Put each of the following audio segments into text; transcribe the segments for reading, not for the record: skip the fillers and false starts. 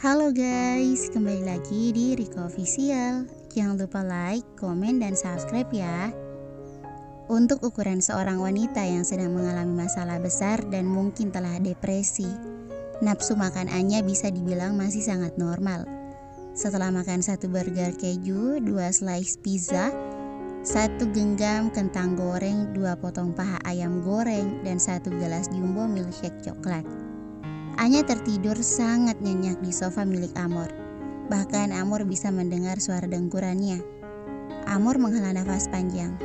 Halo guys, kembali lagi di Riko Official. Jangan lupa like, komen, dan subscribe ya. Untuk ukuran seorang wanita yang sedang mengalami masalah besar dan mungkin telah depresi, nafsu makan Anya bisa dibilang masih sangat normal. Setelah makan 1 burger keju, 2 slice pizza, 1 genggam kentang goreng, 2 potong paha ayam goreng, dan 1 gelas jumbo milkshake coklat, Anya tertidur sangat nyenyak di sofa milik Amor. Bahkan Amor bisa mendengar suara dengkurannya. Amor menghela nafas panjang.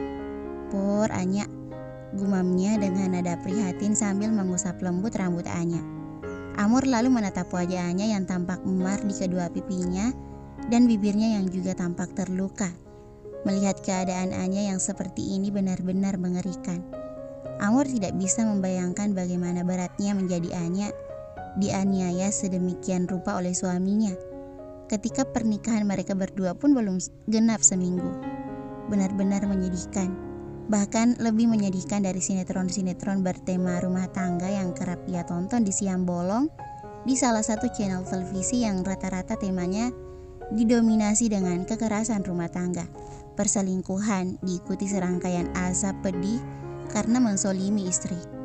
"Pur, Anya," gumamnya dengan nada prihatin sambil mengusap lembut rambut Anya. Amor lalu menatap wajah Anya yang tampak memar di kedua pipinya dan bibirnya yang juga tampak terluka. Melihat keadaan Anya yang seperti ini benar-benar mengerikan. Amor tidak bisa membayangkan bagaimana beratnya menjadi Anya dianiaya sedemikian rupa oleh suaminya. Ketika pernikahan mereka berdua pun belum genap seminggu. Benar-benar menyedihkan. Bahkan lebih menyedihkan dari sinetron-sinetron bertema rumah tangga yang kerap ia tonton di siang bolong di salah satu channel televisi yang rata-rata temanya didominasi dengan kekerasan rumah tangga, perselingkuhan, diikuti serangkaian azab pedih karena mensolimi istri.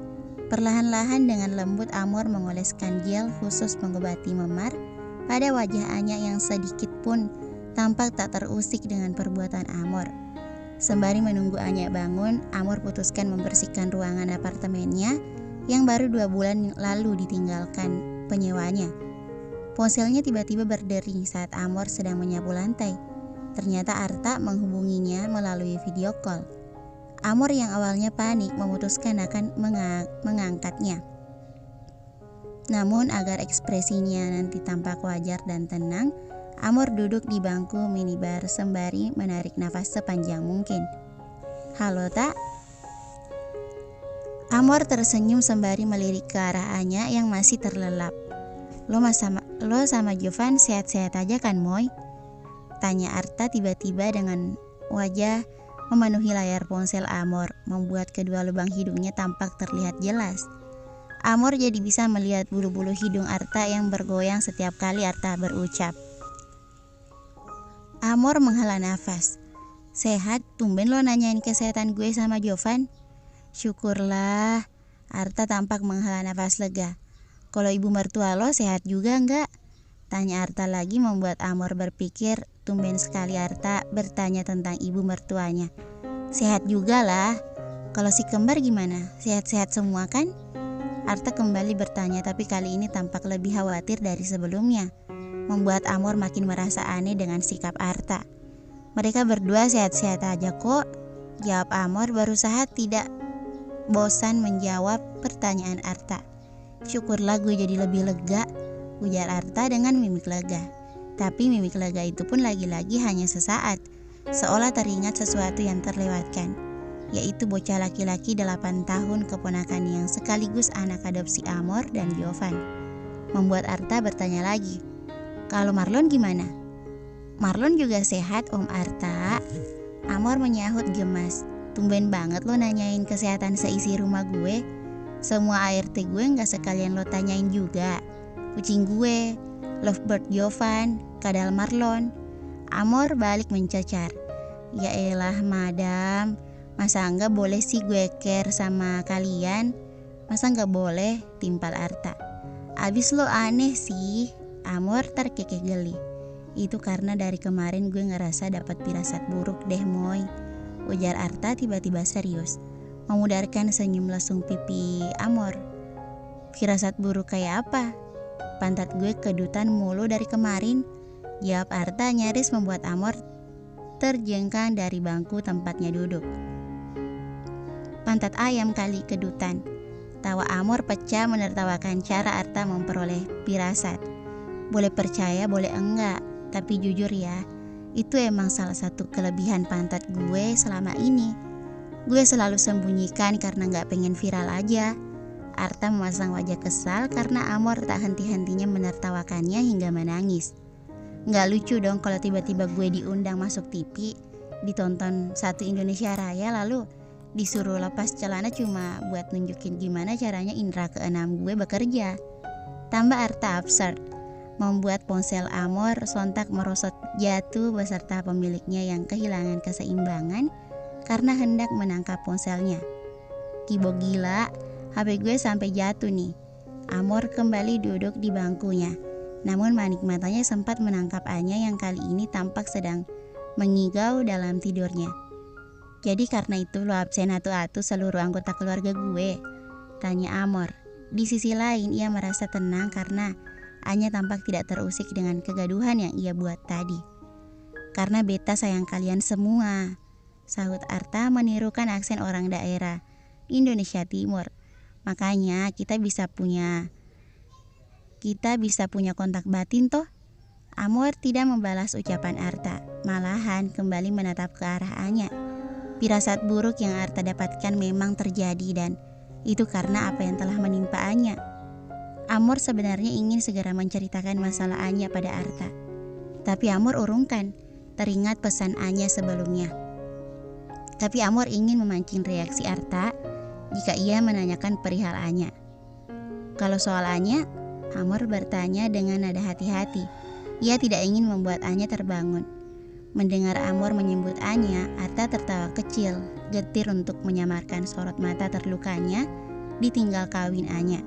Perlahan-lahan dengan lembut Amor mengoleskan gel khusus mengobati memar pada wajah Anya yang sedikit pun tampak tak terusik dengan perbuatan Amor. Sembari menunggu Anya bangun, Amor putuskan membersihkan ruangan apartemennya yang baru 2 bulan lalu ditinggalkan penyewanya. Ponselnya tiba-tiba berdering saat Amor sedang menyapu lantai. Ternyata Arta menghubunginya melalui video call. Amor yang awalnya panik memutuskan akan mengangkatnya. Namun agar ekspresinya nanti tampak wajar dan tenang, Amor duduk di bangku minibar sembari menarik nafas sepanjang mungkin. "Halo, Tak?" Amor tersenyum sembari melirik ke arah Anya yang masih terlelap. Lo sama Jovan sehat-sehat aja kan, Moy?" tanya Arta tiba-tiba dengan wajah memenuhi layar ponsel Amor, membuat kedua lubang hidungnya tampak terlihat jelas. Amor jadi bisa melihat bulu-bulu hidung Arta yang bergoyang setiap kali Arta berucap. Amor menghela nafas. "Sehat, tumben lo nanyain kesehatan gue sama Jovan." "Syukurlah." Arta tampak menghela nafas lega. "Kalau ibu mertua lo sehat juga enggak?" tanya Arta lagi, membuat Amor berpikir tumben sekali Arta bertanya tentang ibu mertuanya. "Sehat juga lah. Kalau si kembar gimana? Sehat-sehat semua kan?" Arta kembali bertanya, tapi kali ini tampak lebih khawatir dari sebelumnya, membuat Amor makin merasa aneh dengan sikap Arta. "Mereka berdua sehat-sehat aja kok," jawab Amor berusaha tidak bosan menjawab pertanyaan Arta. "Syukurlah gue jadi lebih lega," ujar Arta dengan mimik lega. Tapi mimik lega itu pun lagi-lagi hanya sesaat, seolah teringat sesuatu yang terlewatkan, yaitu bocah laki-laki 8 tahun keponakan yang sekaligus anak adopsi Amor dan Jovan. Membuat Arta bertanya lagi, "Kalau Marlon gimana?" "Marlon juga sehat, Om Arta." Amor menyahut gemas. "Tumben banget lo nanyain kesehatan seisi rumah gue. Semua ART gue gak sekalian lo tanyain juga. Kucing gue, lovebird Jovan, kadal Marlon." Amor balik mencecar. "Ya elah madam, masa enggak boleh sih gue care sama kalian? Masa enggak boleh?" timpal Arta. "Abis lo aneh sih." Amor terkekeh geli. "Itu karena dari kemarin gue ngerasa dapat firasat buruk deh, Moy," ujar Arta tiba-tiba serius, memudarkan senyum lesung pipi Amor. "Firasat buruk kayak apa?" "Pantat gue kedutan mulu dari kemarin," jawab Arta nyaris membuat Amor terjengkang dari bangku tempatnya duduk. "Pantat ayam kali kedutan." Tawa Amor pecah menertawakan cara Arta memperoleh firasat. Boleh percaya boleh enggak, tapi jujur ya, itu emang salah satu kelebihan pantat gue selama ini. Gue selalu sembunyikan karena gak pengen viral aja. Arta memasang wajah kesal karena Amor tak henti-hentinya menertawakannya hingga menangis. "Nggak lucu dong kalau tiba-tiba gue diundang masuk TV, ditonton satu Indonesia Raya, lalu disuruh lepas celana cuma buat nunjukin gimana caranya indera keenam gue bekerja." Tambah Arta absurd. membuat ponsel Amor sontak merosot jatuh beserta pemiliknya yang kehilangan keseimbangan karena hendak menangkap ponselnya. Kibo gila, HP gue sampai jatuh nih. Amor kembali duduk di bangkunya. Namun manik matanya sempat menangkap Anya yang kali ini tampak sedang mengigau dalam tidurnya. "Jadi karena itu lo absen atu-atu seluruh anggota keluarga gue?" tanya Amor. Di sisi lain ia merasa tenang karena Anya tampak tidak terusik dengan kegaduhan yang ia buat tadi. "Karena beta sayang kalian semua," sahut Arta menirukan aksen orang daerah Indonesia Timur. "Makanya kita bisa punya kontak batin toh." Amor tidak membalas ucapan Arta, malahan kembali menatap ke arah Anya. Firasat buruk yang Arta dapatkan memang terjadi dan itu karena apa yang telah menimpa Anya. Amor sebenarnya ingin segera menceritakan masalah Anya pada Arta. Tapi Amor urungkan, teringat pesan Anya sebelumnya. Tapi Amor ingin memancing reaksi Arta jika ia menanyakan perihal Anya. Kalau soal Anya, Amor bertanya dengan nada hati-hati. Ia tidak ingin membuat Anya terbangun. Mendengar Amor menyebut Anya, Arta tertawa kecil, getir untuk menyamarkan sorot mata terlukanya ditinggal kawin Anya.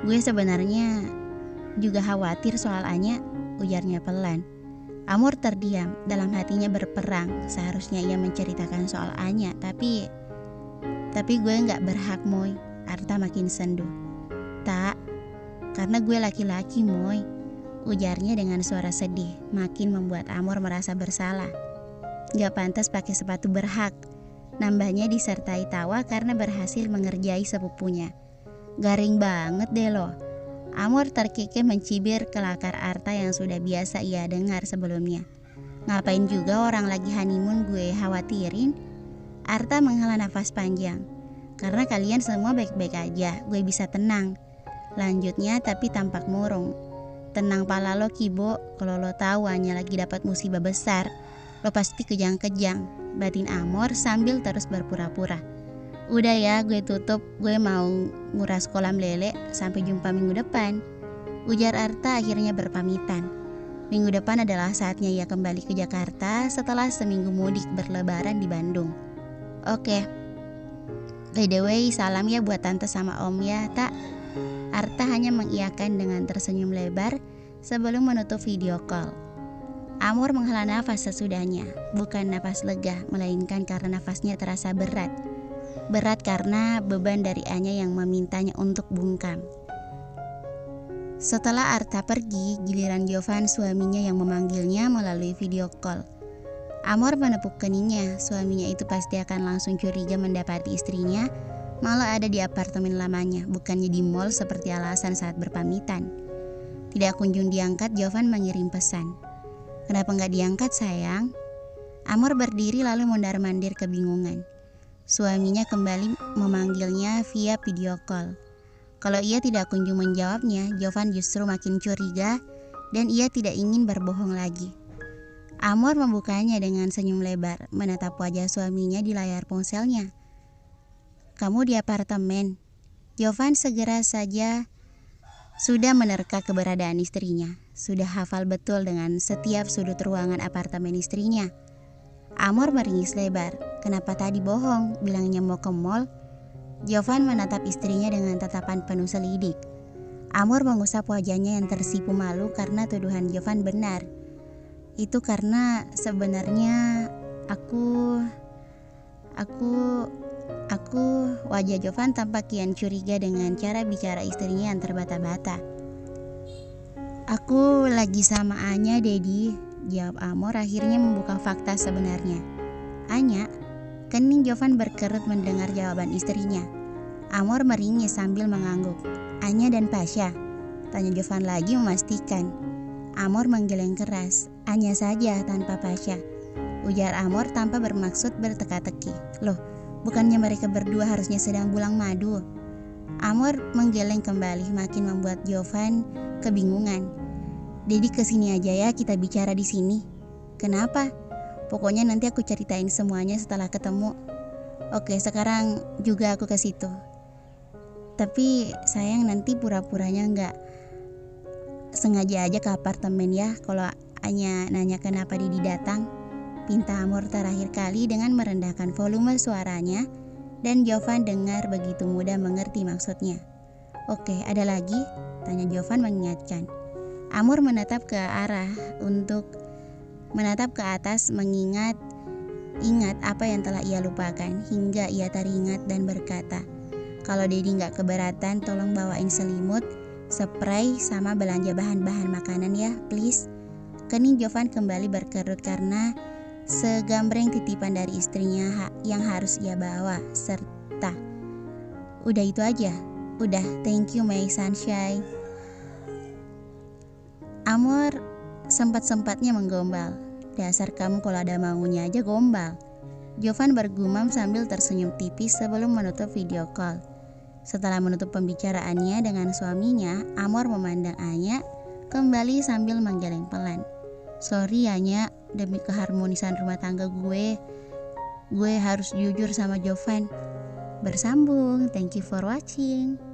"Gue sebenarnya juga khawatir soal Anya," ujarnya pelan. Amor terdiam, dalam hatinya berperang. Seharusnya ia menceritakan soal Anya, tapi gue gak berhak, Moy. Arta makin sendu. "Tak, karena gue laki-laki, Moy," ujarnya dengan suara sedih, makin membuat Amor merasa bersalah. "Gak pantas pakai sepatu berhak," nambahnya disertai tawa karena berhasil mengerjai sepupunya. "Garing banget deh lo." Amor terkikih mencibir kelakar Arta yang sudah biasa ia dengar sebelumnya. "Ngapain juga orang lagi honeymoon gue khawatirin?" Arta menghela nafas panjang. "Karena kalian semua baik-baik aja, gue bisa tenang," lanjutnya tapi tampak murung. "Tenang pala lo Kibo, kalau lo tahu hanya lagi dapat musibah besar, lo pasti kejang-kejang," batin Amor sambil terus berpura-pura. "Udah ya, gue tutup, gue mau nguras kolam lele, sampai jumpa minggu depan," ujar Arta akhirnya berpamitan. Minggu depan adalah saatnya ia kembali ke Jakarta setelah seminggu mudik berlebaran di Bandung. "Oke. By the way, salam ya buat tante sama om ya, tak?" Arta hanya mengiyakan dengan tersenyum lebar sebelum menutup video call. Amor menghela nafas sesudahnya, bukan nafas lega, melainkan karena nafasnya terasa berat. Berat karena beban dari Anya yang memintanya untuk bungkam. Setelah Arta pergi, giliran Jovan suaminya yang memanggilnya melalui video call. Amor menepuk keningnya, suaminya itu pasti akan langsung curiga mendapati istrinya malah ada di apartemen lamanya, bukannya di mall seperti alasan saat berpamitan. Tidak kunjung diangkat, Jovan mengirim pesan. "Kenapa nggak diangkat sayang?" Amor berdiri lalu mondar-mandir kebingungan. Suaminya kembali memanggilnya via video call. Kalau ia tidak kunjung menjawabnya, Jovan justru makin curiga dan ia tidak ingin berbohong lagi. Amor membukanya dengan senyum lebar, menatap wajah suaminya di layar ponselnya. "Kamu di apartemen?" Jovan segera saja sudah menerka keberadaan istrinya, sudah hafal betul dengan setiap sudut ruangan apartemen istrinya. Amor meringis lebar. "Kenapa tadi bohong, bilangnya mau ke mall?" Jovan menatap istrinya dengan tatapan penuh selidik. Amor mengusap wajahnya yang tersipu malu karena tuduhan Jovan benar. "Itu karena sebenarnya aku wajah Jovan tampak kian curiga dengan cara bicara istrinya yang terbata-bata. "Aku lagi sama Anya, Dedi," jawab Amor akhirnya membuka fakta sebenarnya. "Anya?" Kening Jovan berkerut mendengar jawaban istrinya. Amor meringis sambil mengangguk. "Anya dan Pasha?" tanya Jovan lagi memastikan. Amor menggeleng keras. "Anya saja tanpa Pasha," ujar Amor tanpa bermaksud berteka-teki. "Loh, bukannya mereka berdua harusnya sedang bulang madu?" Amor menggeleng kembali, makin membuat Jovan kebingungan. "Dedi kesini aja ya, kita bicara di sini." "Kenapa?" "Pokoknya nanti aku ceritain semuanya setelah ketemu." "Oke, sekarang juga aku ke situ. Tapi sayang nanti pura-puranya sengaja aja ke apartemen ya kalau Anya nanya kenapa Didi datang. Pinta Amor terakhir kali dengan merendahkan volume suaranya dan Jovan dengar begitu mudah mengerti maksudnya. Oke, ada lagi? Tanya Jovan mengingatkan. Amor menatap ke atas ingat apa yang telah ia lupakan hingga ia teringat dan berkata, kalau Dedi gak keberatan tolong bawain selimut, spray sama belanja bahan-bahan makanan ya please. Kening Jovan kembali berkerut karena segambreng titipan dari istrinya yang harus ia bawa serta udah itu aja. Udah, thank you my sunshine. Amor sempat-sempatnya menggombal. Dasar kamu kalau ada maunya aja gombal. Jovan bergumam sambil tersenyum tipis sebelum menutup video call. Setelah menutup pembicaraannya dengan suaminya, Amor memandang Anya kembali sambil menggeleng pelan. Sorry Anya, demi keharmonisan rumah tangga gue harus jujur sama Jovan. Bersambung, thank you for watching.